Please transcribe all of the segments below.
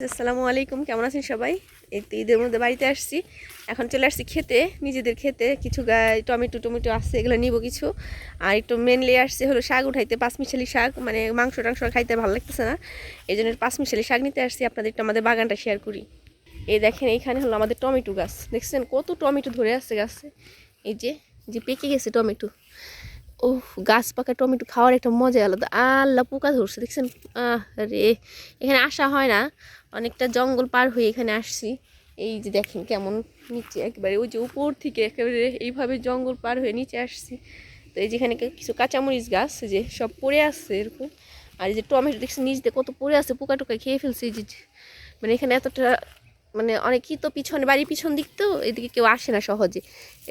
আসসালামু আলাইকুম, কেমন আছেন সবাই? এই তো ঈদের মধ্যে বাড়িতে আসছি। এখন চলে আসছি খেতে, নিজেদের খেতে। কিছু টমেটো টমেটো আছে, এগুলো নিব কিছু। আর একটু মেনলি আসছে হলো শাক উঠাইতে, পাঁচমিশালি শাক, মানে মাংস টাংস খাইতে ভালো লাগতেছে না, এই জন্য পাঁচমিশালি শাক নিতে আসছি। আপনাদের একটু আমাদের বাগানটা শেয়ার করি। এই দেখেন, এইখানে হলো আমাদের টমেটো গাছ, দেখছেন কত টমেটো ধরে আসছে গাছে। এই যে যে পেকে গেছে টমেটো। ও, গাছ পাকা টমেটো খাওয়ার একটা মজা আলাদা। আল্লাহ, পোকা ধরছে দেখছেন। রে, এখানে আসা হয় না, অনেকটা জঙ্গল পার হয়ে এখানে আসছি। এই যে দেখেন কেমন নিচে একেবারে, ওই যে উপর থেকে একেবারে এইভাবে জঙ্গল পার হয়ে নিচে আসছি। তো এই যেখানে কিছু কাঁচামরিচ গাছ যে সব পড়ে আসছে এরকম। আর এই যে টমেটো দেখছি নিচ দিয়ে কত পড়ে আছে, পোকা টোকা খেয়ে ফেলছে। এই যে মানে এখানে এতটা, মানে অনেকই তো পিছনে, বাড়ির পিছন দিক তো, এদিকে কেউ আসে না সহজে।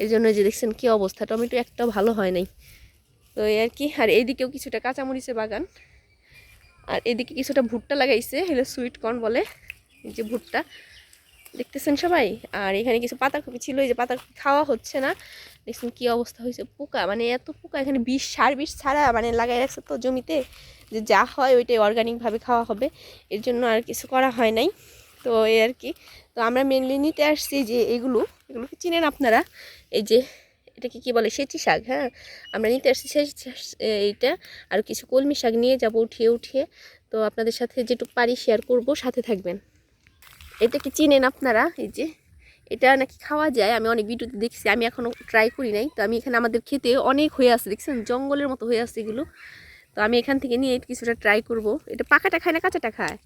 এর জন্য যে দেখছেন কী অবস্থা, টমেটো একটাও ভালো হয় নাই। তো এই আর কি। আর এইদিকেও কিছুটা কাঁচামরিচের বাগান, আর এদিকে কিছুটা ভুট্টা লাগাইছে, হলো সুইট কর্ন বলে, এই যে ভুট্টা দেখতেছেন সবাই। আর এখানে কিছু পাতাকপি ছিল, এই যে পাতাকপি খাওয়া হচ্ছে না, দেখছেন কি অবস্থা হয়েছে। পোকা, মানে এত পোকা, এখানে সার বিষ ছাড়া মানে লাগাই রাখছে তো জমিতে, যে যা হয় ওইটাই অর্গানিকভাবে খাওয়া হবে, এর জন্য আর কিছু করা হয় নাই। তো এই আর কি। তো আমরা মেনলি নিতে আসছি যে এগুলো কি চিনেন আপনারা? এই যে এটাকে কি বলে, সেচি শাক। হ্যাঁ, আমরা নিতে আসছি এইটা। আর কিছু কলমি শাক নিয়ে যাব উঠিয়ে উঠিয়ে। তো আপনাদের সাথে যেটুকু পারি শেয়ার করব, সাথে থাকবেন। এটা কি চিনেন আপনারা? এই যে এটা নাকি খাওয়া যায়, আমি অনেক ভিডিওতে দেখছি, আমি এখনও ট্রাই করি নাই। তো আমি এখানে আমাদের খেতে অনেক হয়ে আছে, দেখছেন জঙ্গলের মতো হয়ে আছে এগুলো। তো আমি এখান থেকে নিয়ে কিছুটা ট্রাই করব। এটা পাকাটা খায় না কাঁচাটা খায়?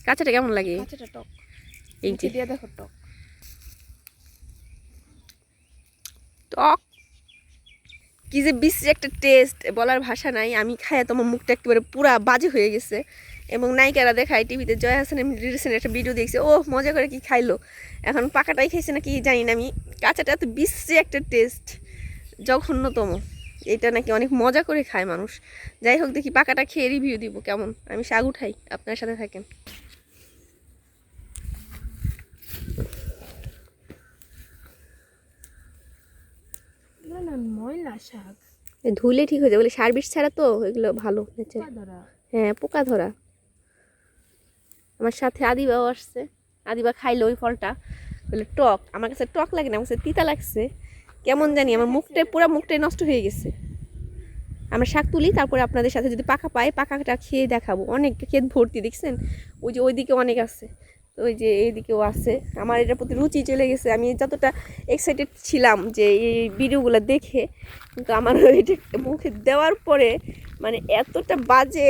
কাঁচাটা কেমন লাগে? কাঁচাটা টক, এই যে দিয়ে দেখো টক। টক, কি যে বিশ্রী একটা টেস্ট, বলার ভাষা নাই। আমি খাই তোমার মুখটা একেবারে পুরা বাজে হয়ে গেছে। এবং নায়িকারা দেখায় টিভিতে, জয়া হাসান রিসেন্ট একটা ভিডিও দেখছে, ও মজা করে কি খাইলো। এখন পাকাটাই খাইছে না কি জানি না আমি। কাঁচাটা এত বিশ্রী একটা টেস্ট, জঘন্যতম। এটা নাকি অনেক মজা করে খায় মানুষ। যাই হোক, দেখি পাকাটা খেয়ে রিভিউ দিব কেমন। আমি শাক উঠাই, আপনার সাথে থাকেন। না, ময়লা শাক ধুলে ঠিক হয়ে যাবে, বলে সার বিষ ছাড়া তো এগুলো ভালো। ধরা। হ্যাঁ, পোকা ধরা। আমার সাথে আদিবাও আসছে, আদিবা খাইলো ওই ফলটা, বলে টক। আমার কাছে টক লাগে না, আমার কাছে তিতা লাগছে কেমন জানি, আমার মুখটাই পুরো মুখটাই নষ্ট হয়ে গেছে। আমরা শাক তুলি, তারপরে আপনাদের সাথে যদি পাকা পাই, পাকাটা খেয়ে দেখাবো। অনেক ক্ষেত ভর্তি, দেখছেন ওই যে ওইদিকে অনেক আছে, তো ওই যে এইদিকেও আছে। আমার এটার প্রতি রুচি চলে গেছে, আমি যতটা এক্সাইটেড ছিলাম যে এই ভিডিওগুলো দেখে, কিন্তু আমার এটা মুখে দেওয়ার পরে মানে এতটা বাজে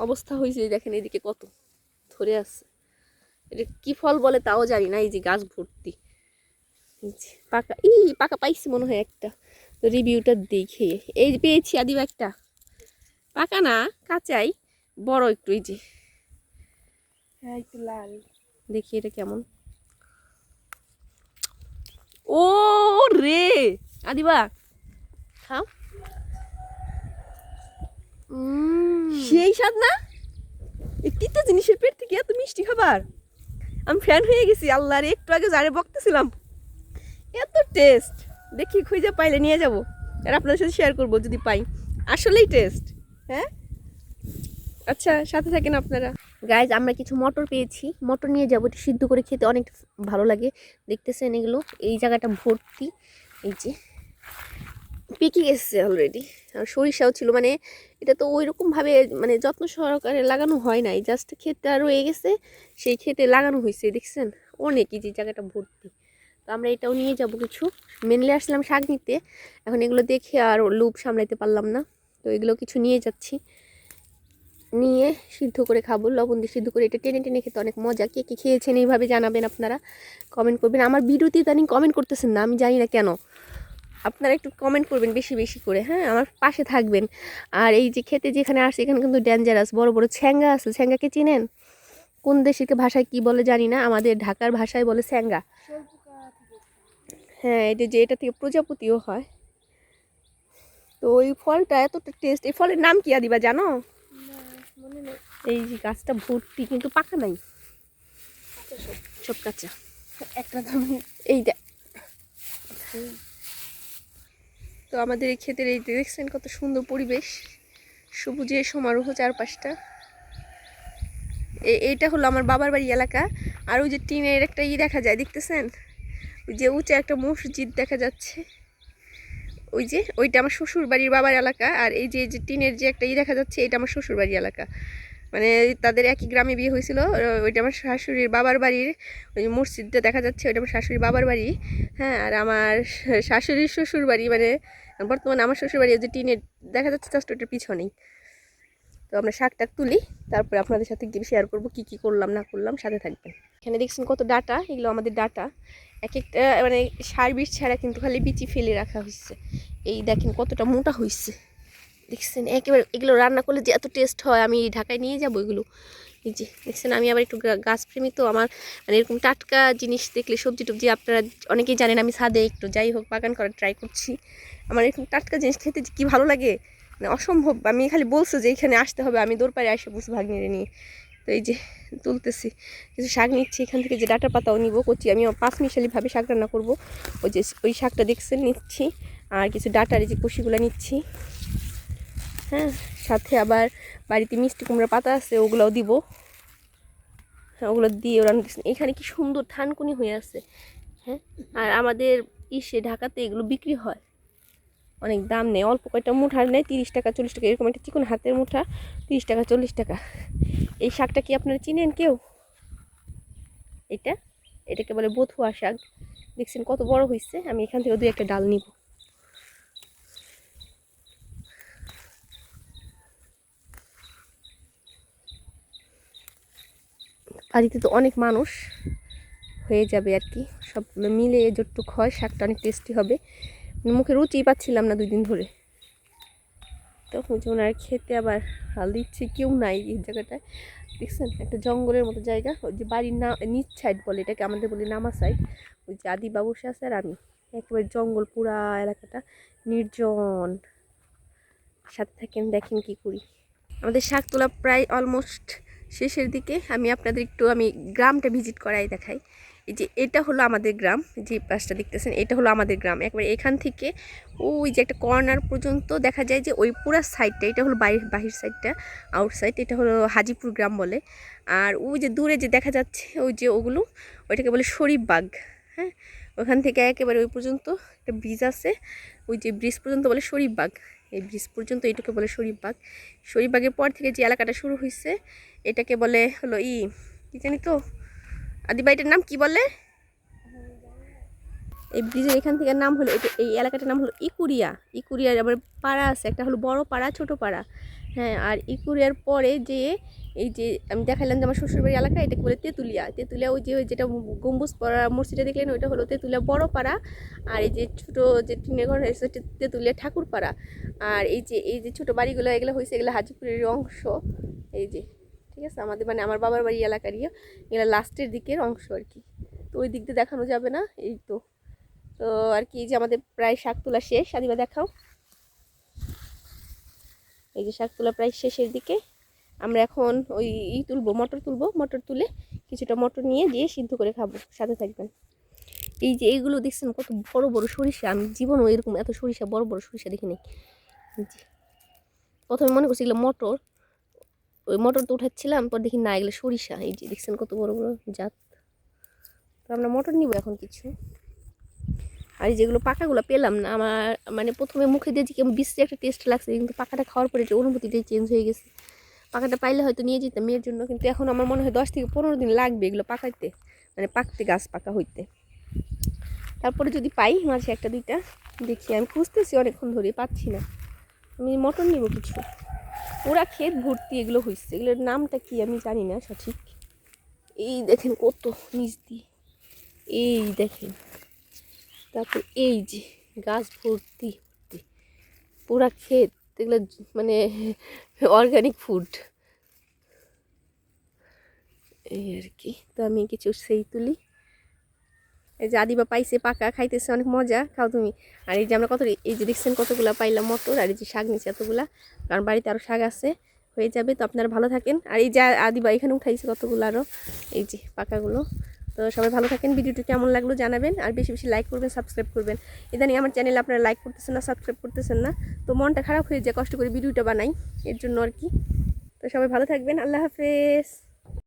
অবস্থা হয়েছে। দেখেন এদিকে কত ধরে আছে, এটা কি ফল বলে তাও জানি না। এই যে গাছ ভর্তি, পাকা পাকা পাইছি মনে হয় একটা। তো রিভিউটা দেখে, এই যে পেয়েছি আদিবা একটা, পাকা না কাঁচাই, বড় একটু। এই যে হ্যাঁ, একটু লাল। দেখি এটা কেমন। ও রে, আদিবা খাও। সেই স্বাদ না, এই তিতা জিনিসের পেট থেকে এত মিষ্টি খাবার, আমি ফ্যান হয়ে গেছি। আল্লাহরে, একটু আগে যারে বকতেছিলাম, এত টেস্ট। দেখি খুঁজে পাইলে নিয়ে যাব, আর আপনাদের সাথে শেয়ার করবো যদি পাই। আসলেই টেস্ট। হ্যাঁ, আচ্ছা সাথে থাকেন আপনারা। গাইজ, আমরা কিছু মটর পেয়েছি, মটর নিয়ে যাবো, এটা সিদ্ধ করে খেতে অনেক ভালো লাগে। দেখতেছেন এগুলো, এই জায়গাটা ভর্তি। এই যে পেকে গেছে অলরেডি। আর সরিষাও ছিল, মানে এটা তো ওইরকমভাবে মানে যত্ন সহকারে লাগানো হয় নাই, জাস্ট ক্ষেতটা রয়ে গেছে, সেই ক্ষেতে লাগানো হয়েছে। দেখছেন অনেক, এই যে জায়গাটা ভর্তি। তো আমরা এটাও নিয়ে যাব কিছু। মেনলি আসলাম শাক নিতে, এখন এগুলো দেখে আর লোভ সামলাইতে পারলাম না, তো এগুলো কিছু নিয়ে যাচ্ছি। নিয়ে সিদ্ধ করে খাবো, লবণ দিয়ে সিদ্ধ করে। এটা টেনে টেনে খেতে অনেক মজা। কে কে খেয়েছেন এইভাবে জানাবেন, আপনারা কমেন্ট করবেন। আমার ভিডিওতে ইদানিং কমেন্ট করতেছেন না, আমি জানি না কেন। আপনারা একটু কমেন্ট করবেন বেশি বেশি করে, হ্যাঁ, আমার পাশে থাকবেন। আর এই যে খেতে যেখানে আসছে, এখানে কিন্তু ডেঞ্জারাস বড় বড় ছ্যাঙ্গা আছে। ছ্যাঙ্গাকে চিনেন? কোন দেশের ভাষায় কি বলে জানি না, আমাদের ঢাকার ভাষায় বলে ছ্যাঙ্গা। হ্যাঁ, এটা যে এটা থেকে প্রজাপতিও হয়। তো ওই ফলটা এতটা টেস্ট। এই ফলের নাম কি আদিবা জানো? এই যে গাছটা ভর্তি, কিন্তু পাকা নাই, সব কাঁচা। একটা দাম। এই দেখ, তো আমাদের এই ক্ষেতের এই দেখছেন কত সুন্দর পরিবেশ, সবুজে সমারোহ চারপাশটা। এইটা হলো আমার বাবার বাড়ি এলাকা। আর ওই যে টিনের একটা দেখা যায়, দেখতেছেন? ওই যে উঁচা একটা মসজিদ দেখা যাচ্ছে, ওই যে ওইটা আমার শ্বশুর বাড়ির বাবার এলাকা। আর এই যে টিনের যে একটা দেখা যাচ্ছে, এটা আমার শ্বশুর বাড়ির এলাকা। মানে তাদের একই গ্রামে বিয়ে হয়েছিল। ওইটা আমার শাশুড়ির বাবার বাড়ির, ওই মসজিদটা দেখা যাচ্ছে, ওইটা আমার শাশুড়ির বাবার বাড়ি। হ্যাঁ, আর আমার শাশুড়ির শ্বশুর বাড়ি, মানে বর্তমানে আমার শ্বশুর বাড়ি যে টিনের দেখা যাচ্ছে জাস্ট ওইটার পিছনেই। তো আমরা শাকটা তুলি, তারপরে আপনাদের সাথে গিয়ে শেয়ার করবো কী কী করলাম না করলাম, সাথে থাকবেন। এখানে দেখছেন কত ডাটা, এগুলো আমাদের ডাটা। এক একটা মানে সার বিষ ছাড়া কিন্তু খালি বিচি ফেলে রাখা হয়েছে। এই দেখেন কতটা মোটা হয়েছে, দেখছেন? একেবারে এগুলো রান্না করলে যে এত টেস্ট হয়, আমি ঢাকায় নিয়ে যাবো এগুলো। এই যে দেখছেন, আমি আবার একটু গাছপ্রেমী, তো আমার মানে এরকম টাটকা জিনিস দেখলে, সবজি টবজি আপনারা অনেকেই জানেন আমি ছাদে একটু যাই হোক বাগান করার ট্রাই করছি। আমার এরকম টাটকা জিনিস খেতে কি ভালো লাগে, মানে অসম্ভব। আমি খালি বলছো যে এখানে আসতে হবে, আমি দৌড়পাড়ে আসে বসে ভাগ্নিরে নিয়ে। তো এই যে তুলতেছি, কিছু শাক নিচ্ছি এখান থেকে, যে ডাঁটা পাতাও নিব করছি। আমি 5 মিশালিভাবে শাক রান্না করবো। ওই যে ওই শাকটা দেখছেন নিচ্ছি, আর কিছু ডাঁটার এই যে কুশিগুলো নিচ্ছি। হ্যাঁ, সাথে আবার বাড়িতে মিষ্টি কুমড়ার পাতা আছে, ওগুলোও দিব। হ্যাঁ, ওগুলো দিয়ে ওরা এখানে কি সুন্দর থানকুনি হয়ে আছে। হ্যাঁ, আর আমাদের ঢাকাতে এগুলো বিক্রি হয়, অনেক দাম নেই। অল্প কয়টা মুঠার নেয় 30 টাকা 40 টাকা, এরকম একটা চিকন হাতের মুঠা 30 টাকা 40 টাকা। এই শাকটা কি আপনারা চিনেন কেউ? এটাকে বলে বথুয়া শাক। দেখছেন কত বড় হয়েছে। আমি এখান থেকে 2-1টা ডাল নিব। বাড়িতে তো অনেক মানুষ হয়ে যাবে আর কি, সব মিলে যতটুক হয় শাকটা অনেক টেস্টি হবে। মুখে রুচিই পাচ্ছিলাম না 2 দিন ধরে। তো ওনার খেতে আবার হাল দিচ্ছে, কেউ নাই এই জায়গাটায়। দেখছেন একটা জঙ্গলের মতো জায়গা, ওই যে বাড়ির নিচ সাইড বলে এটাকে, আমাদের বলি নামা সাইড। ওই যে আদি বাবু আছে আর আমি, একেবারে জঙ্গল, পুরা এলাকাটা নির্জন। সাথে থাকেন, দেখেন কি করি। আমাদের শাক তোলা প্রায় অলমোস্ট শেষের দিকে। আমি আপনাদের একটু গ্রামটা ভিজিট করাই দেখাই। এই যে এটা হলো আমাদের গ্রাম, যে পাশটা দেখতেছেন এটা হলো আমাদের গ্রাম। একবারে এখান থেকে ওই যে একটা কর্নার পর্যন্ত দেখা যায়, যে ওই পুরা সাইডটা, এটা হলো বাহির সাইডটা, আউটসাইড, এটা হলো হাজিপুর গ্রাম বলে। আর ওই যে দূরে যে দেখা যাচ্ছে ওই যে ওগুলো, ওইটাকে বলে শরীফবাগ। হ্যাঁ, ওখান থেকে একেবারে ওই পর্যন্ত একটা ব্রিজ আছে, ওই যে ব্রিজ পর্যন্ত বলে শরীফবাগ। এই ব্রিজ পর্যন্ত এইটাকে বলে শরীফবাগ। শরীফবাগের পর থেকে যে এলাকাটা শুরু হয়েছে এটাকে বলে হলো কি জানি তো, আদিবাইটার নাম কি বলে? এই ব্রিজের এখান থেকে নাম হলো, এই এলাকাটার নাম হলো ইকুরিয়ার আবার পাড়া আছে, একটা হলো বড় পাড়া, ছোট পাড়া। হ্যাঁ, আর ইকুরিয়ার পরে যে এই যে আমি দেখালাম যে আমার শ্বশুরবাড়ি এলাকা, এটাকে বলে তেঁতুলিয়া। ওই যে যেটা গম্বুজ পড়া মসজিদটা দেখলেন, ওইটা হলো তেঁতুলিয়া বড় পাড়া। আর এই যে ছোটো যে টিনের ঘর হয়েছে তেঁতুলিয়া ঠাকুর পাড়া। আর এই যে ছোটো বাড়িগুলো, এগুলো হয়েছে, এগুলো হাজিপুরের অংশ। এই যে ঠিক আছে, আমাদের মানে আমার বাবার বাড়ি এলাকারই, এগুলো লাস্টের দিকের অংশ আর কি। তো ওই দিক দিয়ে দেখানো যাবে না, এই তো। তো আর কি, যে আমাদের প্রায় শাক তোলা শেষ। আদিবা দেখাও, এই যে শাক তোলা প্রায় শেষের দিকে। আমরা এখন ওই মটর তুলে কিছুটা মটর নিয়ে দিয়ে সিদ্ধ করে খাবো, সাথে থাকবেন। এই যে এইগুলো দেখছেন কত বড় বড় সরিষা, আমি জীবনও এরকম এত সরিষা, বড় বড় সরিষা দেখিনি। প্রথমে মনে করছি এগুলো মটর, ওই মটর তো উঠাচ্ছিলাম, পর দেখি না এগুলো সরিষা। এই যে দেখছেন কত বড় বড় জাত। তো আমরা মটর নিব এখন কিছু। আর যেগুলো পাকাগুলো পেলাম না, আমার মানে প্রথমে মুখে দিয়েছি কেমন বিশ্রী একটা টেস্ট লাগছে, কিন্তু পাকাটা খাওয়ার পরে এটা অনুভূতিটাই চেঞ্জ হয়ে গেছে। পাকাটা পাইলে হয়তো নিয়ে যেতাম মেয়ের জন্য, কিন্তু এখন আমার মনে হয় 10 থেকে 15 দিন লাগবে এগুলো পাকাইতে, মানে পাকতে, গাছ পাকা হইতে। তারপরে যদি পাই মাঝে 1-2টা, দেখি। আমি খুঁজতেছি অনেকক্ষণ ধরে, পাচ্ছি না। আমি মটর নিব কিছু। ওরা ক্ষেত ভর্তি এগুলো হয়েছে, এগুলোর নামটা কি আমি জানি না সঠিক। এই দেখেন কত নিচ দিয়ে, এই দেখেন। তারপর এই যে গাছ ভর্তি পুরা ক্ষেত, এগুলো মানে অর্গানিক ফুড এই আর কি। তো আমি কিছু সেই তুলি। এই যে আদিবা পাইছে পাকা, খাইতেছে, অনেক মজা, খাও তুমি। আর এই যে আমরা এই যে দেখছেন কতগুলা পাইলাম মটর, আর এই যে শাক নিচ্ছে এতগুলা, কারণ বাড়িতে আরও শাক আছে, হয়ে যাবে। তো আপনারা ভালো থাকেন। আর এই যে আদিবা এখানে উঠাইছে কতগুলো আরও, এই যে পাকাগুলো। তো সবাই ভালো থাকেন। ভিডিওটি কেমন লাগলো জানাবেন, আর বেশি বেশি লাইক করবেন, সাবস্ক্রাইব করবেন। ইদানিং আমার চ্যানেলে আপনারা লাইক করতেছেন না, সাবস্ক্রাইব করতেছেন না, তো মনটা খারাপ হয়ে যায়, কষ্ট করে ভিডিওটা বানাই এর জন্য আর কি। তো সবাই ভালো থাকবেন, আল্লাহ হাফেজ।